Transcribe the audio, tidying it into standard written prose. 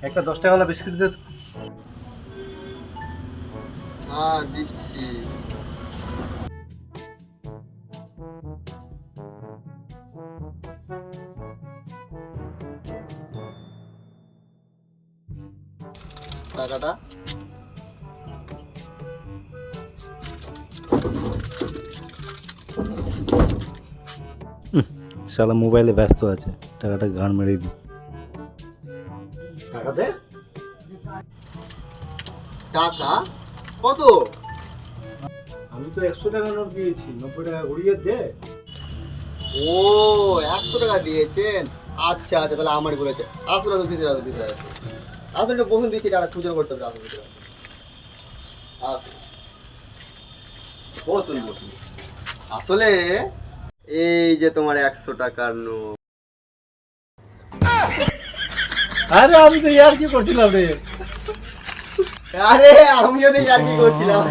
একটা 10 টাকাওয়ালা বিস্কিট দে তো। হ্যাঁ দিচ্ছি। টাকাটা শালা মোবাইলে ব্যস্ত আছে, টাকাটা গান মেরে দিই। টাকা দে। টাকা কত? আমি তো 100 টাকা নোট দিয়েছি, 90 টাকা ঘুরিয়ে দে। ও 100 টাকা দিয়েছেন, আচ্ছা আচ্ছা, তাহলে আমারই বলেছে। আসলে তো দিতে আসো, দিতে আসো। আসলে একটু বসুন, দিচ্ছি, টাকা খুচরো করতে হবে। আসুন ভিতরে আসুন। বসুন বসুন। আসলে এই যে তোমার 100 টাকার নোট। আরে আমি তো ইয়ার কি করছিলাম রে। আরে আমিও তো আর কি করছিলাম।